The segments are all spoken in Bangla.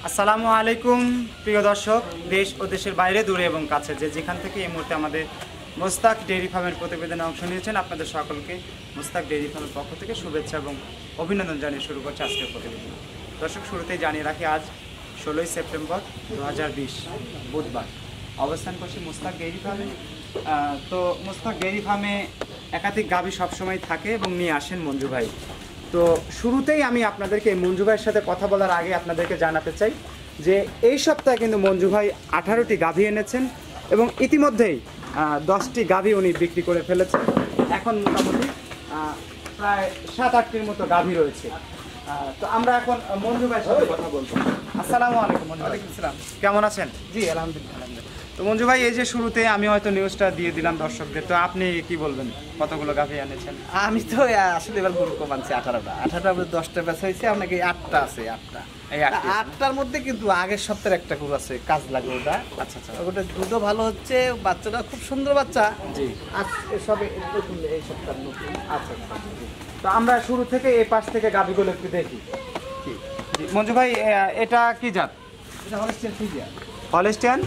আসসালামু আলাইকুম প্রিয় দর্শক, দেশ ও দেশের বাইরে দূরে এবং কাছে যেখান থেকে এই মুহূর্তে আমাদের মোস্তাক ডেইরি ফার্মের প্রতিবেদনে অংশ নিয়েছেন, আপনাদের সকলকে মোস্তাক ডেইরি ফার্মের পক্ষ থেকে শুভেচ্ছা এবং অভিনন্দন জানিয়ে শুরু করছে আজকের প্রতিবেদন। দর্শক, শুরুতেই জানিয়ে রাখি আজ 16ই সেপ্টেম্বর 2020 বুধবার। অবস্থান করছি মোস্তাক ডেইরি ফার্মে। তো মোস্তাক ডেইরি ফার্মে একাধিক গাভী সবসময় থাকে এবং নিয়ে আসেন মঞ্জু ভাই। তো শুরুতেই আমি আপনাদেরকে মঞ্জু ভাইয়ের সাথে কথা বলার আগে আপনাদেরকে জানাতে চাই যে এই সপ্তাহে কিন্তু মঞ্জু ভাই 18টি গাভী এনেছেন এবং ইতিমধ্যেই 10টি গাভী উনি বিক্রি করে ফেলেছেন। এখন মোটামুটি প্রায় 7-8টির মতো গাভী রয়েছে। তো আমরা এখন মঞ্জু ভাইয়ের সাথে কথা বলবো। আসসালামু আলাইকুম। ওয়ালাইকুম আসসালাম। কেমন আছেন? জি আলহামদুলিল্লাহ। তো মঞ্জু ভাই, এই যে শুরুতে আমি হয়তো নিউজটা দিয়ে দিলাম দর্শকদের, তো আপনি কি বলবেন, কতগুলো গাভী এনেছেন? আমি তো আসলে এবার গরু কম আনছি 18টা 10টা বেচা হয়েছে, আপনাকে 8টা আছে। 8টা এই 8টার মধ্যে কিন্তু আগের সপ্তাহের একটা গরু আছে, কাজ লাগে ওটা। আচ্ছা আচ্ছা। ওটা দুধও ভালো হচ্ছে, বাচ্চাটা খুব সুন্দর বাচ্চা। জি। আজ সবে নতুন, এই সপ্তাহ নতুন। আচ্ছা আচ্ছা। তো আমরা শুরু থেকে এই পাশ থেকে গাভীগুলো একটু দেখি। জি মঞ্জু ভাই, এটা কি জাত? এটা Holstein Friesian. Holstein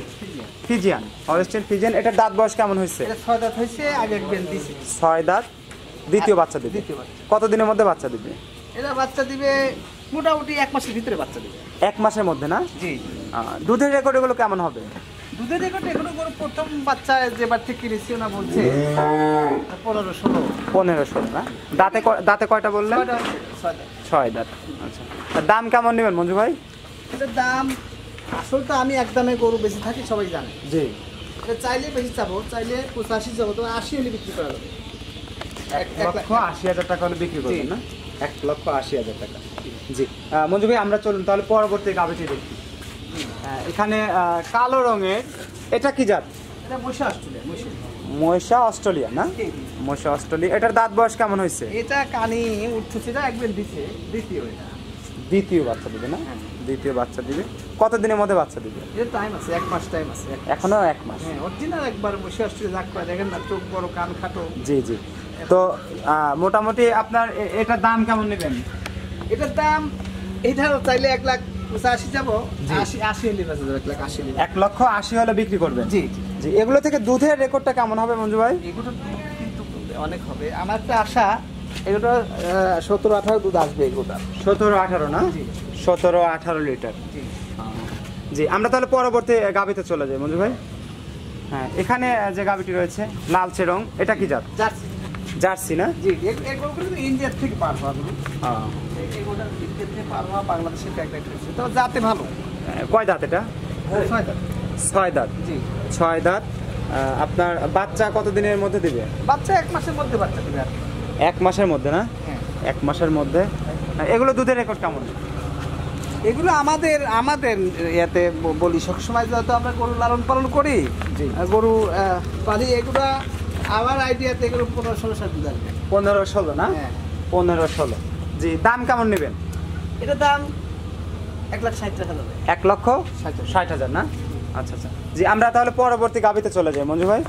Friesian. Holstein Friesian. এটার দাঁত বয়স কেমন হয়েছে? এটা 6 দাঁত হয়েছে, আগে একবার দিয়েছে। 6 দাঁত, দ্বিতীয় বাচ্চা দিবে। দ্বিতীয় বাচ্চা। কতদিনের মধ্যে বাচ্চা দিবে? এটা বাচ্চা দিবে মোটামুটি 1 মাসের ভিতরে বাচ্চা দিবে। 1 মাসের মধ্যে না? জি। দুধের রেকর্ড এগুলো কেমন হবে? দুধের রেকর্ড এখনো গরু প্রথম বাচ্চা যেবার থেকে কিনেছি ওনা বলছে 15-16। 15-16 না? দাঁতে কয়টা বললেন? 6 দাঁত। আচ্ছা। আর দাম কেমন নেবেন মঞ্জু ভাই? এটার দাম আসলে তো আমি একদমে গরু বেশি থাকি, সবাই জানে। জি। এটা চাইলে বেশি চাবো, চাইলে 85 যাবো, তো 80 হলে বিক্রি করা যাবে। 1,80,000 টাকা হলে বিক্রি করবেন না? 1,80,000 টাকা। জি। মঞ্জু ভাই, আমরা চলুন তাহলে পরবর্তী গাভীটি দেখি। এখানে কালো রঙের, এটা কি জাত? এটা মহিষা অস্ট্রেলিয়া। মহিষা অস্ট্রেলিয়া না? মহিষা অস্ট্রেলিয়া। এটার দাঁত বয়স কেমন হয়েছে? এটা কানি উঠতেছে, এটা একবার দিছে, দ্বিতীয়। এটা দ্বিতীয় বাচ্চা দিবে না? দ্বিতীয় বাচ্চা দিবে। কত দিনের মধ্যে বাচ্চা দিবে? এর টাইম আছে, 1 মাস টাইম আছে। এখনো 1 মাস? হ্যাঁ, অরিজিনাল একবার মহিষা অস্ট্রেলিয়া জাত করে, দেখেন না, চোখ বড়, কান খাটো। জি জি। তো মোটামুটি আপনার এটার দাম কেমন নেবেন? এটার দাম এইটা চাইলে 1,85,000 যাবো, 80 হলে বেচা যাবে। 1,80,000। 1,80,000 হলে বিক্রি করবেন? জি জি। এগুলো থেকে দুধের রেকর্ডটা কেমন হবে মঞ্জু ভাই? এগুলো কিন্তু অনেক হবে। আমার একটা আশা, এগুলো 17-18 দুধ আসবে। এগুলো 17-18 না? জি। 17-18 লিটার। জি। জি, আমরা তাহলে পরবর্তী গাভীতে চলে যাই মঞ্জু ভাই। হ্যাঁ, এখানে যে গাভীটি রয়েছে লালচে রং, এটা কি জাত? জার্সি। জার্সি না? জি। এগুলো কিন্তু ইন্ডিয়ার থেকে পার হওয়া গরু। হ্যাঁ। এগুলো ইন্ডিয়ার থেকে পার হওয়া, বাংলাদেশের ট্যাগ হয়েছে, তো জাতে ভালো। কয় দাঁত এটা? 6 দাঁত। 6 দাঁত। জি। 6 দাঁত। আপনার বাচ্চা কত দিনের মধ্যে দিবে? বাচ্চা 1 মাসের মধ্যে বাচ্চা দেবে আর কি। 1 মাসের মধ্যে না? হ্যাঁ। 1 মাসের মধ্যে। এগুলো দুধের রেকর্ড কেমন? এগুলো আমাদের ইয়াতে বলি, সবসময় যত আমরা গরু লালন পালন করি, গরু পালি, এগুলো আমার আইডিয়াতে এগুলো 15-16 দুধ আসবে। 15-16 না? হ্যাঁ। 15-16। জি। দাম কেমন নেবেন? এটার দাম 1,60,000 টাকা যাবে। 1,60,000 না? আচ্ছা আচ্ছা। জি, আমরা তাহলে পরবর্তী গাভীতে চলে যাই মঞ্জু ভাই।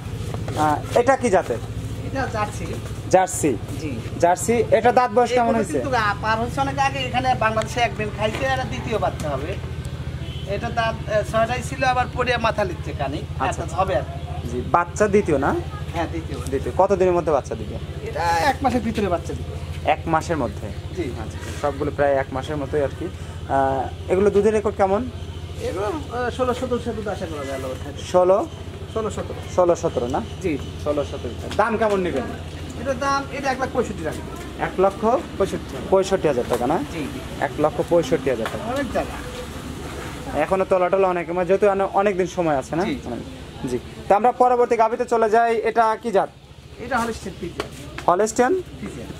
এটা কি জাতের? এটা জার্সি। জার্সি। জি। জার্সি। এটা দাঁত বয়স কেমন হয়েছে? কিন্তু পার হচ্ছে অনেক আগে, এখানে বাংলাদেশে একদিন খাইছে, আর দ্বিতীয় বাচ্চা হবে। এটা দাঁত 6টাই ছিল, আবার পড়ে মাথা লিখছে কানি। আচ্ছা হবে আর জি। বাচ্চা দ্বিতীয় না? হ্যাঁ, দ্বিতীয়। কত দিনের মধ্যে বাচ্চা দিবে? এটা 1 মাসের ভিতরে বাচ্চা দিবে। 1 মাসের মধ্যে? জি। আচ্ছা। সবগুলো প্রায় 1 মাসের মতোই আর কি। এগুলো দুধের রেকর্ড কেমন? এগুলো 16-17 দুধ আশা করা যায়। 16-17 না? জি। 16-17। দাম কেমন নেবেন? এটার দাম, এটা 1,65,000 টাকা। 1,65,000 টাকা না? জি। 1,65,000 টাকা। অনেক জায়গা। এখনো তলাটলা অনেক, যেহেতু অনেকদিন সময় আছে না? জি। জি। তো আমরা পরবর্তী গাভীতে চলে যাই। এটা কি জাত? এটা হলস্টিয়ান ফ্রিজিয়ান। Holstein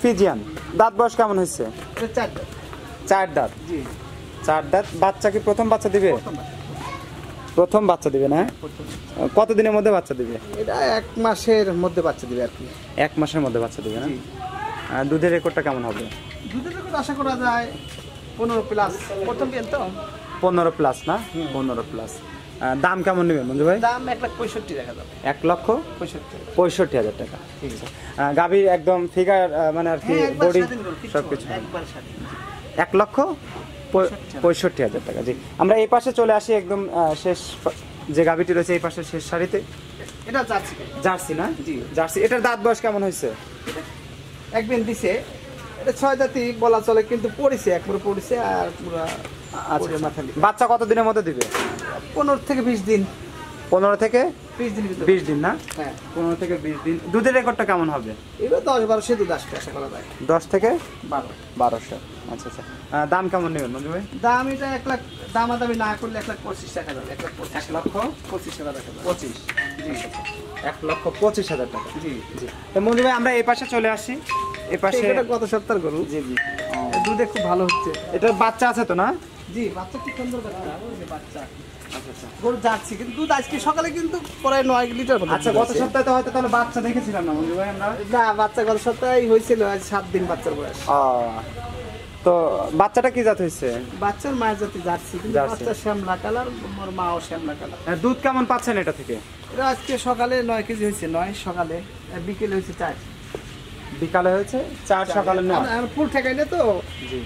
Friesian. দাঁত বয়স কেমন হয়েছে? এটা 4 দাঁত। 4 দাঁত। জি। 4 দাঁত। বাচ্চা কি প্রথম বাচ্চা দিবে? প্রথম বাচ্চা দিবে না? কত দিনের মধ্যে বাচ্চা দিবে? এটা 1 মাসের মধ্যে বাচ্চা দিবে আর কি। 1 মাসের মধ্যে বাচ্চা দিবে না? জি। দুধের রেকর্ডটা কেমন হবে? দুধের রেকর্ড আশা করা যায় 15+। প্রথম দিন তো 15+ না? 15+। দাম কেমন নেবেন মঞ্জু ভাই? দাম 1,65,000 টাকা যাবে। 1,65,000 টাকা। ঠিক আছে। গাভী একদম ফিগার মানে আর কি, বডি সবকিছু একবার স্বাধীন। 1,65,000 65,000 টাকা। জি, আমরা এই পাশে চলে আসি একদম শেষ যে গাভীটি রয়েছে এই পাশে শেষ সারিতে। এটা জার্সি। জার্সি না? জি জার্সি। এটার দাঁত বয়স কেমন হয়েছে? একদিন দিছে, এটা 6 দাঁতই বলা চলে, কিন্তু পড়েছে একবারে পড়েছে আর পুরো মাথা। বাচ্চা কত দিনের মধ্যে দিবে? 15 থেকে 20 দিন। 15 থেকে 20 দিন। 20 দিন না? হ্যাঁ 15 থেকে 20 দিন। দুধের রেকর্ডটা কেমন হবে? এবার 10-12 দুধ আসবে আশা করা যায়। 10 থেকে 1200। আচ্ছা আচ্ছা। দাম কেমন নেবেন মঞ্জু ভাই? দাম এটা 1 লাখ, দামাদামি না করলে 1,25,000 টাকা যাবে। 1,25,000 টাকা। 25। জি, 1,25,000 টাকা। জি জি। তো মঞ্জু ভাই আমরা এই পাশে চলে আসি। এই পাশে এটা গত সপ্তাহ গরু। জি জি। দুধে খুব ভালো হচ্ছে। এটার বাচ্চা আছে তো না? জি বাচ্চা কি সুন্দর বাচ্চা। ওই যে বাচ্চা। আচ্ছা আচ্ছা। গরু জার্সি, কিন্তু দুধ আজকে সকালে কিন্তু প্রায় 9 লিটার মতো। আচ্ছা, গত সপ্তাহে তো হয়তো তাহলে বাচ্চা দেখেছিলাম না মঞ্জু ভাই আমরা? না, বাচ্চা গত সপ্তাহে হয়েছিল, আজ 7 দিন বাচ্চার বয়স। তো বাচ্চাটা কি জাত হয়েছে? বাচ্চার মায়ের জাতি জার্সি, কিন্তু বাচ্চা শ্যামলা কালার, মোর মাও শ্যামলা কালার। দুধ কেমন পাচ্ছেন এটা থেকে? এটা আজকে সকালে 9 কেজি হয়েছে, 9 সকালে, বিকেলে হয়েছে 4। বিকালে হয়েছে 4, সকালে 9। ফুল ঠেকাই না তো,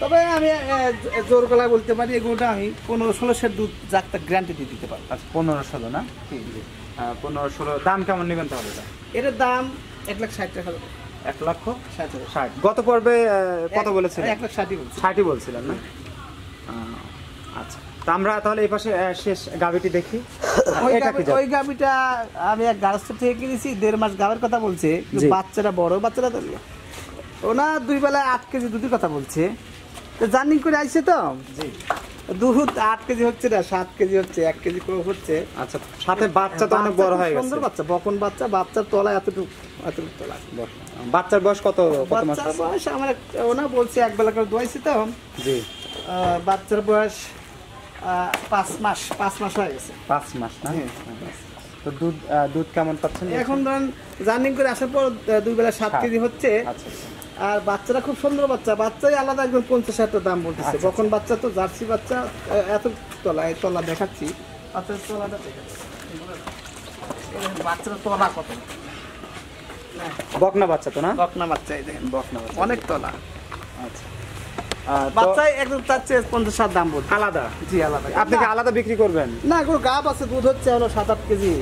তবে আমি জোর গলায় বলতে পারি এগুলোটা আমি 15-16 দুধ জাতটা গ্যারান্টি দিয়ে দিতে পারি। আচ্ছা, 15-16 না? 15-16। দাম কেমন নেবেন তাহলে? এটার দাম 1,60,000 টাকা। 1,60,000। গত পর্বে কত বলেছিলেন? 1,60,000 60 বলছিলেন না? আচ্ছা, তো আমরা তাহলে এই পাশে শেষ গাভীটি দেখি। ওই গাভীটা আমি এক গাছ থেকে কিনেছি, 1.5 মাস গাভীর কথা বলছে, বাচ্চাটা বড়, বাচ্চাটা তো ওনা 2 বেলায় 8 কেজি দুধের কথা বলছে। তো জার্নি করে আইছে তো, জি, দুধ 8 কেজি হচ্ছে না, 7 কেজি হচ্ছে, 1 কেজি করে হচ্ছে। আচ্ছা, সাথে বাচ্চা তো অনেক বড় হয়ে গেছে। সুন্দর বাচ্চা, বকন বাচ্চা, বাচ্চার তলা এতটুকু তলা। বাচ্চার বয়স কত মাস? বাচ্চার বয়স আমার ওনা বলছে 1 বেলা করে দোয়াইছি তো। জি, বাচ্চার বয়স 5 মাস হয়ে গেছে। 5 মাস না? তো দুধ কেমন পাচ্ছেন এখন ধরেন জার্নি করে আসার পর 2 বেলা 7 কেজি হচ্ছে। আচ্ছা আচ্ছা। আর বাচ্চাটা খুব সুন্দর বাচ্চা, বাচ্চাই আলাদা একদম 50,000 টাকা দাম বলতেছে। বকন বাচ্চা তো, জার্সি বাচ্চা এত তলা, এই তলা দেখাচ্ছি, বাচ্চার তলাটা দেখাচ্ছি। বাচ্চার তলা কত? বকনা বাচ্চা তো না? বকনা বাচ্চা, এই দেখেন বকনা বাচ্চা, অনেক তলা। আচ্ছা। বাচ্চাই একদম তার চেয়ে 50,000 দাম বলছে। আলাদা? জি আলাদা। আপনি কি আলাদা বিক্রি করবেন? না, কোনো গাব আছে, দুধ হচ্ছে হলো 7-8 কেজি।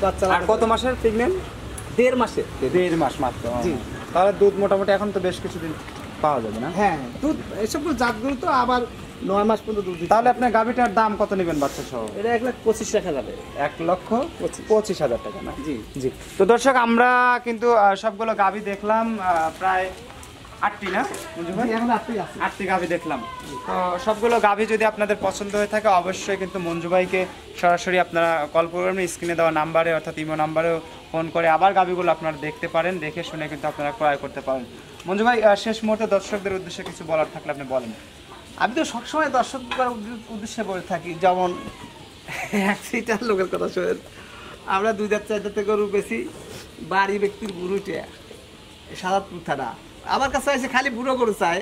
বাচ্চা আর কত মাসের প্রেগন্যান্ট? 1.5 মাসে। 1.5 মাস মাত্র? জি। তাহলে দুধ মোটামুটি এখন তো বেশ কিছুদিন পাওয়া যাবে না? হ্যাঁ, দুধ এসব জাতগুলো তো আবার 9 মাস পর্যন্ত দুধ দিতে। তাহলে আপনার গাভীটার দাম কত নেবেন বাচ্চা সহ? এটা 1,25,000 টাকা যাবে। 1,25,000 টাকা না? জি জি। তো দর্শক, আমরা কিন্তু সবগুলো গাভী দেখলাম, প্রায় 8টি না মঞ্জু ভাই? এখন 8টি আছে। 8টি গাভী দেখলাম। তো সবগুলো গাভী যদি আপনাদের পছন্দ হয়ে থাকে, অবশ্যই কিন্তু মঞ্জু ভাইকে সরাসরি আপনারা কল করবেন, স্ক্রিনে দেওয়া নাম্বারে অর্থাৎ ইমো নাম্বারেও ফোন করে আবার গাভীগুলো আপনারা দেখতে পারেন, দেখে শুনে কিন্তু আপনারা ক্রয় করতে পারেন। মঞ্জু ভাই, শেষ মুহূর্তে দর্শকদের উদ্দেশ্যে কিছু বলার থাকলে আপনি বলেন। আমি তো সবসময় দর্শকদের উদ্দেশ্যে বলে থাকি, যেমন একটা লোকের কথা শোনেন, আমরা 2,000-4,000 গরু বেশি, বাড়ি ব্যক্তির বুড়োটা সাদাতপুর থানা আমার কাছে এসে খালি বুড়ো গরু চায়।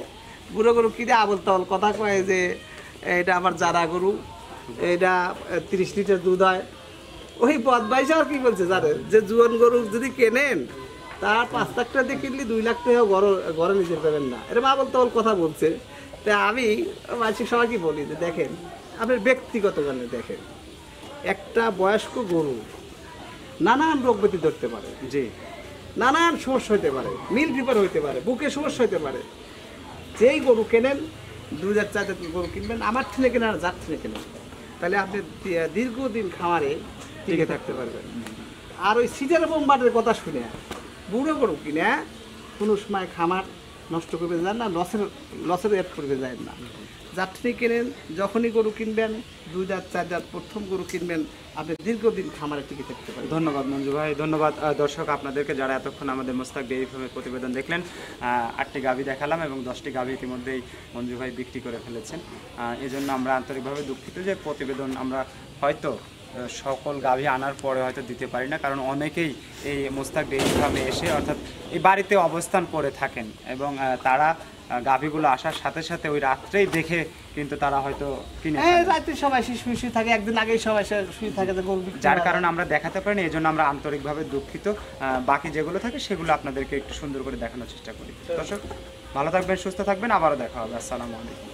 বুড়ো গরু কিনে আবল তাবল কথা কয় যে এটা আমার জারা গরু, এটা 30 লিটার দুধ হয়। ওই বদমাইশ আর কি বলছে জানেন, যে জুয়ান গরু যদি কেনেন তার 5 লাখ টাকা দিয়ে কিনলে 2 লাখ টাকা ঘরে নিজে পাবেন না, এরকম আবল তাবল কথা বলছে। তা আমি মানসিক সবাইকে বলি যে দেখেন, আপনার ব্যক্তিগত কারণে দেখেন, একটা বয়স্ক গরু নানান রোগ ব্যাধি ধরতে পারে, জি, নানান সমস্যা হইতে পারে, মিল ফিভার হইতে পারে, বুকে সমস্যা হইতে পারে। যেই গরু কেনেন, 2,000-4,000 গরু কিনবেন, আমার ঠেলে কেনেন আর যার ঠেলে কেনেন, তাহলে আপনি দীর্ঘদিন খামারে টিকে থাকতে পারবেন। আর ওই সিজার বোম্বারের কথা শুনে বুড়ো গরু কিনে কোনো সময় খামার নষ্ট করবে যায় না, লসের এড করবে যায় না। যাত্রী কেনেন, যখনই গরু কিনবেন, 2,000-4,000 প্রথম গরু কিনবেন, আপনি দীর্ঘদিন খামারে টিকে থাকতে পারেন। ধন্যবাদ মঞ্জু ভাই, ধন্যবাদ দর্শক আপনাদেরকে যারা এতক্ষণ আমাদের মোস্তাক ডেইরি ফার্মের প্রতিবেদন দেখলেন। 8টি গাভী দেখালাম এবং 10টি গাভী ইতিমধ্যেই মঞ্জু ভাই বিক্রি করে ফেলেছেন। এই জন্য আমরা আন্তরিকভাবে দুঃখিত যে প্রতিবেদন আমরা হয়তো সকল গাভী আনার পরে হয়তো দিতে পারি না, কারণ অনেকেই এই মোস্তাক ডেইরি ফার্মে এসে অর্থাৎ এই বাড়িতে অবস্থান করে থাকেন এবং তারা গাভীগুলো আসার সাথে সাথে ওই রাত্রেই দেখে কিন্তু তারা হয়তো কিনে রাতে সবাই শুয়ে থাকে, একদিন আগেই সবাই শুয়ে থাকে, যার কারণে আমরা দেখাতে পারিনি। এই জন্য আমরা আন্তরিকভাবে দুঃখিত। বাকি যেগুলো থাকে সেগুলো আপনাদেরকে একটু সুন্দর করে দেখানোর চেষ্টা করি। দর্শক ভালো থাকবেন, সুস্থ থাকবেন, আবারও দেখা হবে। আসসালামু আলাইকুম।